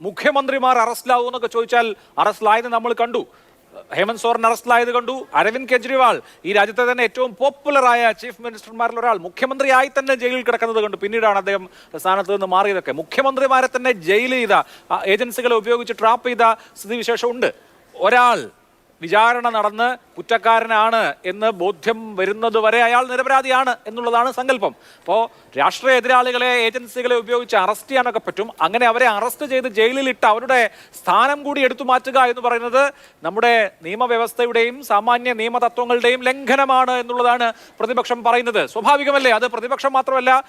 മുഖ്യമന്ത്രിമാർ അറസ്റ്റിലാവൂ എന്നൊക്കെ ചോദിച്ചാൽ അറസ്റ്റിലായത് നമ്മൾ കണ്ടു. ഹേമന്ത് സോറൻ അറസ്റ്റിലായത് കണ്ടു. അരവിന്ദ് കെജ്രിവാൾ, ഈ രാജ്യത്തെ തന്നെ ഏറ്റവും പോപ്പുലറായ ചീഫ് മിനിസ്റ്റർമാരിൽ ഒരാൾ, മുഖ്യമന്ത്രിയായി തന്നെ ജയിലിൽ കിടക്കുന്നത് കണ്ടു. പിന്നീടാണ് അദ്ദേഹം സ്ഥാനത്ത് നിന്ന് മാറിയതൊക്കെ. മുഖ്യമന്ത്രിമാരെ തന്നെ ജയിൽ ചെയ്ത, ഏജൻസികളെ ഉപയോഗിച്ച് ട്രാപ്പ് ചെയ്ത സ്ഥിതിവിശേഷം ഉണ്ട്. ഒരാൾ വിചാരണ നടന്ന് കുറ്റക്കാരനാണ് എന്ന് ബോധ്യം വരുന്നത് വരെ അയാൾ നിരപരാധിയാണ് എന്നുള്ളതാണ് സങ്കല്പം. അപ്പോൾ രാഷ്ട്രീയ എതിരാളികളെ ഏജൻസികളെ ഉപയോഗിച്ച് അറസ്റ്റ് ചെയ്യാനൊക്കെ പറ്റും. അങ്ങനെ അവരെ അറസ്റ്റ് ചെയ്ത് ജയിലിലിട്ട് അവരുടെ സ്ഥാനം കൂടി എടുത്തു മാറ്റുക എന്ന് പറയുന്നത് നമ്മുടെ നിയമവ്യവസ്ഥയുടെയും സാമാന്യ നിയമതത്വങ്ങളുടെയും ലംഘനമാണ് എന്നുള്ളതാണ് പ്രതിപക്ഷം പറയുന്നത്. സ്വാഭാവികമല്ലേ? അത് പ്രതിപക്ഷം മാത്രമല്ല,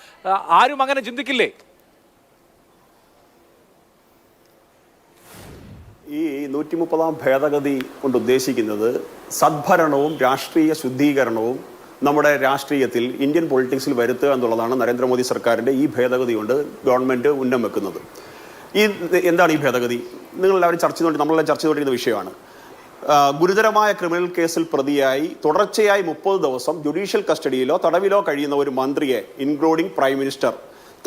ആരും അങ്ങനെ ചിന്തിക്കില്ലേ? ഈ 130-ാം ഭേദഗതി കൊണ്ട് ഉദ്ദേശിക്കുന്നത് സദ്ഭരണവും രാഷ്ട്രീയ ശുദ്ധീകരണവും നമ്മുടെ രാഷ്ട്രീയത്തിൽ, ഇന്ത്യൻ പൊളിറ്റിക്സിൽ വരുത്തുക എന്നുള്ളതാണ് നരേന്ദ്രമോദി സർക്കാരിൻ്റെ ഈ ഭേദഗതി കൊണ്ട് ഗവൺമെൻറ് ഉന്നം വെക്കുന്നത്. എന്താണ് ഈ ഭേദഗതി? നമ്മളെല്ലാം ചർച്ച ചെയ്തുകൊണ്ടിരിക്കുന്ന വിഷയമാണ്. ഗുരുതരമായ ക്രിമിനൽ കേസിൽ പ്രതിയായി തുടർച്ചയായി 30 ദിവസം ജുഡീഷ്യൽ കസ്റ്റഡിയിലോ തടവിലോ കഴിയുന്ന ഒരു മന്ത്രിയെ, ഇൻക്ലൂഡിംഗ് പ്രൈം മിനിസ്റ്റർ,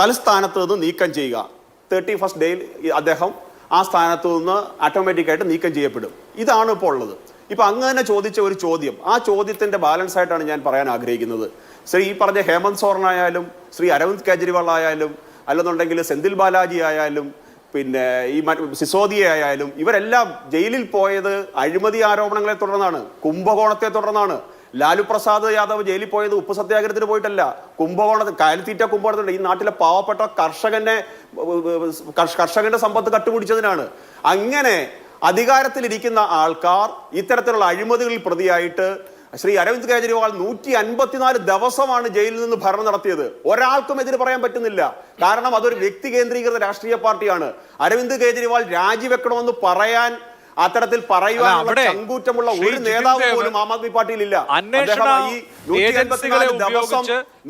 തലസ്ഥാനത്ത് നിന്ന് നീക്കം ചെയ്യുക. 31st ഡേയിൽ അദ്ദേഹം ആ സ്ഥാനത്ത് നിന്ന് ഓട്ടോമാറ്റിക്കായിട്ട് നീക്കം ചെയ്യപ്പെടും. ഇതാണ് ഇപ്പോൾ ഉള്ളത്. ഇപ്പം അങ്ങനെ ചോദിച്ച ഒരു ചോദ്യം, ആ ചോദ്യത്തിൻ്റെ ബാലൻസ് ആയിട്ടാണ് ഞാൻ പറയാൻ ആഗ്രഹിക്കുന്നത്. ശ്രീ ഈ പറഞ്ഞ ഹേമന്ത് സോറൻ ആയാലും, ശ്രീ അരവിന്ദ് കെജ്രിവാൾ ആയാലും, അല്ലെന്നുണ്ടെങ്കിൽ സെന്തിൽ ബാലാജി ആയാലും, പിന്നെ ഈ സിസോദിയ ആയാലും, ഇവരെല്ലാം ജയിലിൽ പോയത് അഴിമതി ആരോപണങ്ങളെ തുടർന്നാണ്, കുംഭകോണത്തെ തുടർന്നാണ്. ലാലു പ്രസാദ് യാദവ് ജയിലിൽ പോയത് ഉപ്പ് സത്യാഗ്രഹത്തിന് പോയിട്ടല്ല, കാലിത്തീറ്റ കുംഭകോണത്തിലുണ്ട്. ഈ നാട്ടിലെ പാവപ്പെട്ട കർഷകന്റെ സമ്പത്ത് കട്ടുപിടിച്ചതിനാണ്. അങ്ങനെ അധികാരത്തിലിരിക്കുന്ന ആൾക്കാർ ഇത്തരത്തിലുള്ള അഴിമതികളിൽ പ്രതിയായിട്ട് ശ്രീ അരവിന്ദ് കെജ്രിവാൾ 154 ദിവസമാണ് ജയിലിൽ നിന്ന് ഭരണം നടത്തിയത്. ഒരാൾക്കും എതിര് പറയാൻ പറ്റുന്നില്ല. കാരണം അതൊരു വ്യക്തി കേന്ദ്രീകൃത രാഷ്ട്രീയ പാർട്ടിയാണ്. അരവിന്ദ് കെജ്രിവാൾ രാജിവെക്കണമെന്ന് പറയാൻ, അത്തരത്തിൽ പറയുവാനുള്ള ചങ്കൂറ്റമുള്ള ഒരു നേതാവ് പോലും ആം ആദ്മി പാർട്ടിയിലില്ല.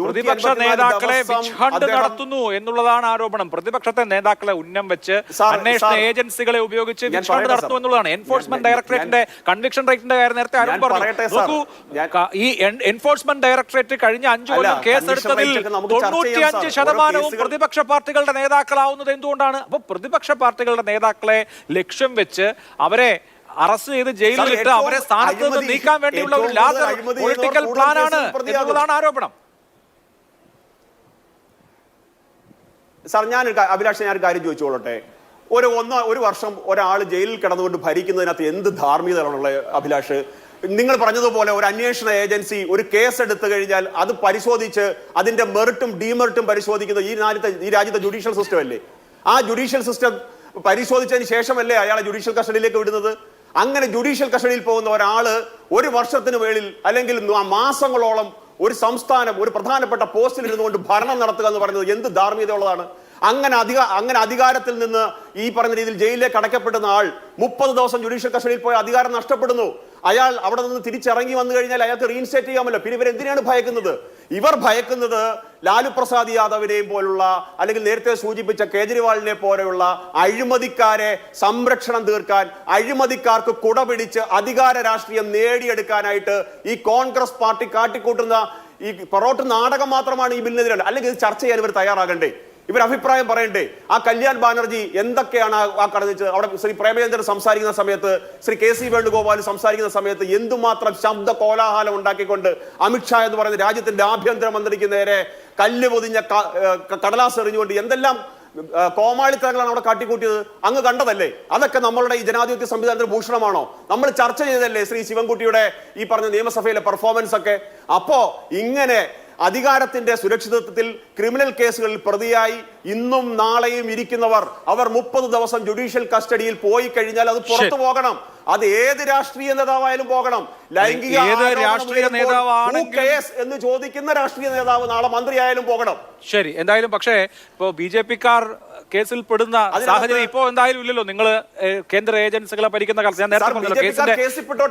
പ്രതിപക്ഷ നേതാക്കളെ വിച്ഛേദം നടത്തുന്നു എന്നുള്ളതാണ് ആരോപണം. പ്രതിപക്ഷത്തെ നേതാക്കളെ ഉന്നം വെച്ച് അന്വേഷണ ഏജൻസികളെ ഉപയോഗിച്ച് വിച്ഛേദം നടത്തുന്നു എന്നുള്ളതാണ്. എൻഫോഴ്സ്മെന്റ് ഡയറക്ടറേറ്റിന്റെ കൺവിക്ഷൻ റേറ്റിന്റെ കാര്യം നേരത്തെ ആരും പറഞ്ഞു. ഈ എൻഫോഴ്സ്മെന്റ് ഡയറക്ടറേറ്റ് കഴിഞ്ഞ 5 കൊല്ലം കേസെടുത്തതിൽ 95% പ്രതിപക്ഷ പാർട്ടികളുടെ നേതാക്കളാവുന്നത് എന്തുകൊണ്ടാണ്? അപ്പൊ പ്രതിപക്ഷ പാർട്ടികളുടെ നേതാക്കളെ ലക്ഷ്യം വെച്ച് അവരെ അറസ്റ്റ് ചെയ്ത് ജയിലിലിട്ട് അവരെ സ്ഥാനത്ത് നിന്ന് നീക്കാൻ വേണ്ടിയുള്ള ഒരു ലാസർ പൊളിറ്റിക്കൽ പ്ലാനാണ് എന്നുള്ളതാണ് ആരോപണം. സാർ, അഭിലാഷ്, ഞാൻ ഒരു കാര്യം ചോദിച്ചോളട്ടെ. ഒരു വർഷം ഒരാൾ ജയിലിൽ കിടന്നുകൊണ്ട് ഭരിക്കുന്നതിനകത്ത് എന്ത് ധാർമ്മികതയാണുള്ള അഭിലാഷ്? നിങ്ങൾ പറഞ്ഞതുപോലെ ഒരു അന്വേഷണ ഏജൻസി ഒരു കേസ് എടുത്തു കഴിഞ്ഞാൽ അത് പരിശോധിച്ച് അതിന്റെ മെറിറ്റും ഡീമെറിറ്റും പരിശോധിക്കുന്നത് ഈ രാജ്യത്തെ ജുഡീഷ്യൽ സിസ്റ്റം അല്ലേ? ആ ജുഡീഷ്യൽ സിസ്റ്റം പരിശോധിച്ചതിന് ശേഷമല്ലേ അയാളെ ജുഡീഷ്യൽ കസ്റ്റഡിയിലേക്ക് വിടുന്നത്? അങ്ങനെ ജുഡീഷ്യൽ കസ്റ്റഡിയിൽ പോകുന്ന ഒരാള് ഒരു വർഷത്തിന് മേളിൽ അല്ലെങ്കിൽ മാസങ്ങളോളം ഒരു സംസ്ഥാനം, ഒരു പ്രധാനപ്പെട്ട പോസ്റ്റിൽ ഇരുന്നുകൊണ്ട് ഭരണം നടത്തുക എന്ന് പറയുന്നത് എന്ത് ധാർമ്മികത ഉള്ളതാണ്? അങ്ങനെ അധികാരത്തിൽ നിന്ന് ഈ പറഞ്ഞ രീതിയിൽ ജയിലിലേക്ക് അടയ്ക്കപ്പെടുന്ന ആൾ 30 ദിവസം ജുഡീഷ്യൽ കസ്റ്റഡിയിൽ പോയ അധികാരം നഷ്ടപ്പെടുന്നു. അയാൾ അവിടെ നിന്ന് തിരിച്ചിറങ്ങി വന്നു കഴിഞ്ഞാൽ അയാൾക്ക് റീഇൻസ്റ്റേറ്റ് ചെയ്യാമല്ലോ. പിന്നെ ഇവരെന്തിനാണ് ഭയക്കുന്നത്? ഇവർ ഭയക്കുന്നത് ലാലു പ്രസാദ് യാദവിനെയും പോലുള്ള, അല്ലെങ്കിൽ നേരത്തെ സൂചിപ്പിച്ച കേജ്രിവാളിനെ പോലെയുള്ള അഴിമതിക്കാരെ സംരക്ഷണം തീർക്കാൻ, അഴിമതിക്കാർക്ക് കുടപിടിച്ച് അധികാര രാഷ്ട്രീയം നേടിയെടുക്കാനായിട്ട് ഈ കോൺഗ്രസ് പാർട്ടി കാട്ടിക്കൂട്ടുന്ന ഈ പൊറോട്ട് നാടകം മാത്രമാണ് ഈ ബില്ലിനെതിരെ. അല്ലെങ്കിൽ ഇത് ചർച്ച ചെയ്യാൻ ഇവർ തയ്യാറാകണ്ടേ? ഇവർ അഭിപ്രായം പറയണ്ടേ? ആ കല്യാൺ ബാനർജി എന്തൊക്കെയാണ് ആ കടന്നിച്ച് അവിടെ ശ്രീ പ്രേമചന്ദ്രൻ സംസാരിക്കുന്ന സമയത്ത്, ശ്രീ KC വേണുഗോപാൽ സംസാരിക്കുന്ന സമയത്ത് എന്തുമാത്രം ശബ്ദ കോലാഹലം ഉണ്ടാക്കിക്കൊണ്ട് അമിത്ഷാ എന്ന് പറയുന്ന രാജ്യത്തിന്റെ ആഭ്യന്തരമന്ത്രിക്ക് നേരെ കല്ല് പൊതിഞ്ഞ കടലാസ് എറിഞ്ഞുകൊണ്ട് എന്തെല്ലാം കോമാളിത്തരങ്ങളാണ് അവിടെ കാട്ടിക്കൂട്ടിയത്? അങ്ങ് കണ്ടതല്ലേ? അതൊക്കെ നമ്മളുടെ ഈ ജനാധിപത്യ സംവിധാനത്തിന് ഭൂഷണമാണോ? നമ്മൾ ചർച്ച ചെയ്തതല്ലേ ശ്രീ ശിവൻകുട്ടിയുടെ ഈ പറഞ്ഞ നിയമസഭയിലെ പെർഫോമൻസ് ഒക്കെ? അപ്പോ ഇങ്ങനെ അധികാരത്തിന്റെ സുരക്ഷിതത്വത്തിൽ ക്രിമിനൽ കേസുകളിൽ പ്രതിയായി ഇന്നും നാളെയും ഇരിക്കുന്നവർ, അവർ 30 ദിവസം ജുഡീഷ്യൽ കസ്റ്റഡിയിൽ പോയി കഴിഞ്ഞാൽ അത് പുറത്തു പോകണം. അത് ഏത് രാഷ്ട്രീയ നേതാവായാലും പോകണം. ലൈംഗിക എന്ന് ചോദിക്കുന്ന രാഷ്ട്രീയ നേതാവ് നാളെ മന്ത്രിയായാലും പോകണം. ശരി, എന്തായാലും പക്ഷേ ഇപ്പോ BJP-ക്കാർ കേസിൽ പെടുന്ന സാഹചര്യം ഇപ്പോ എന്തായാലും ഇല്ലല്ലോ. നിങ്ങൾ കേന്ദ്ര ഏജൻസികളെ ഭരിക്കുന്ന കാലത്ത് ഞാൻ നേരത്തെ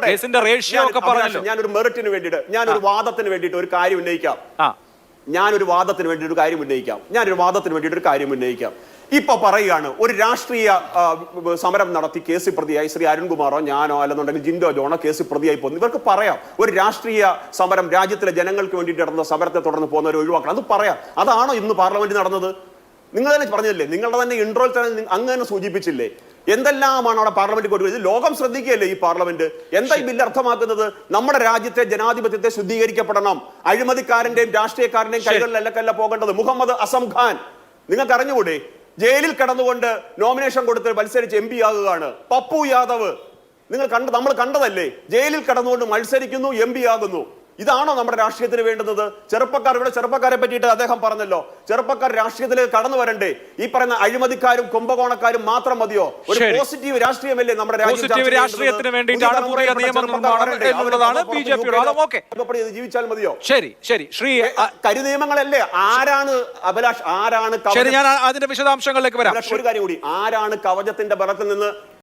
കേസിന്റെ റേഷ്യോ ഒക്കെ പറഞ്ഞല്ലോ. ഞാനൊരു മെറിറ്റിന് വേണ്ടിയിട്ട്, ഞാനൊരു വാദത്തിന് വേണ്ടിയിട്ട് ഒരു കാര്യം ഉന്നയിക്കാം. ഞാനൊരു വാദത്തിന് വേണ്ടിയിട്ട് ഒരു കാര്യം ഉന്നയിക്കാം. ഇപ്പൊ പറയുകയാണ്, ഒരു രാഷ്ട്രീയ സമരം നടത്തി കേസ് പ്രതിയായി ശ്രീ അരുൺകുമാറോ ഞാനോ അല്ലെന്നുണ്ടെങ്കിൽ ജിൻഡോ ജോണോ കേസ് പ്രതിയായി പോകുന്നു. ഇവർക്ക് പറയാം ഒരു രാഷ്ട്രീയ സമരം, രാജ്യത്തിലെ ജനങ്ങൾക്ക് വേണ്ടിയിട്ട് നടന്ന സമരത്തെ തുടർന്ന് പോകുന്നവരെ ഒഴിവാക്കണം. അത് പറയാം. അതാണോ ഇന്ന് പാർലമെന്റിൽ നടന്നത്? നിങ്ങൾ തന്നെ പറഞ്ഞില്ലേ, നിങ്ങളുടെ തന്നെ ഇൻട്രോയിൽ തന്നെ അങ്ങ് തന്നെ സൂചിപ്പിച്ചില്ലേ എന്തെല്ലാമാണ് അവിടെ പാർലമെന്റ് കൊണ്ടുവരുന്നത്. ലോകം ശ്രദ്ധിക്കുകയല്ലേ ഈ പാർലമെന്റ്. എന്താ ഈ ബില്ല് അർത്ഥമാക്കുന്നത്? നമ്മുടെ രാജ്യത്തെ ജനാധിപത്യത്തെ ശുദ്ധീകരിക്കപ്പെടണം. അഴിമതിക്കാരന്റെയും രാഷ്ട്രീയക്കാരന്റെയും കൈകളിലല്ല പോകേണ്ടത്. മുഹമ്മദ് അസം ഖാൻ നിങ്ങൾക്ക് അറിഞ്ഞുകൂടെ? ജയിലിൽ കിടന്നുകൊണ്ട് നോമിനേഷൻ കൊടുത്ത് മത്സരിച്ച് MP ആകുകയാണ്. പപ്പു യാദവ് നമ്മൾ കണ്ടതല്ലേ, ജയിലിൽ കിടന്നുകൊണ്ട് മത്സരിക്കുന്നു, MP ആകുന്നു. ഇതാണോ നമ്മുടെ രാഷ്ട്രീയത്തിന് വേണ്ടുന്നത്? ചെറുപ്പക്കാരെ പറ്റിയിട്ട് അദ്ദേഹം പറഞ്ഞല്ലോ, ചെറുപ്പക്കാർ രാഷ്ട്രീയത്തിലേക്ക് കടന്നു വരണ്ടേ? ഈ പറയുന്ന അഴിമതിക്കാരും കുംഭകോണക്കാരും മാത്രം മതിയോ? ഒരു പോസിറ്റീവ് രാഷ്ട്രീയമല്ലേ നമ്മുടെ രാഷ്ട്രീയത്തിന് വേണ്ടിയിട്ടാണ് പുതിയ നിയമനിർമ്മാണം എന്നുള്ളതാണ് BJP. ജീവിച്ചാൽ മതിയോ? ശരി ശരി ശ്രീ കരിനിയമങ്ങളല്ലേ? ആരാണ് അഭിലാഷ്, ആരാണ് ശരി, ഞാൻ അതിന്റെ വിശദാംശങ്ങളിലേക്ക് വരാം. ഒരു കാര്യം കൂടി, ആരാണ് കവചത്തിന്റെ ബലത്തിൽ നിന്ന്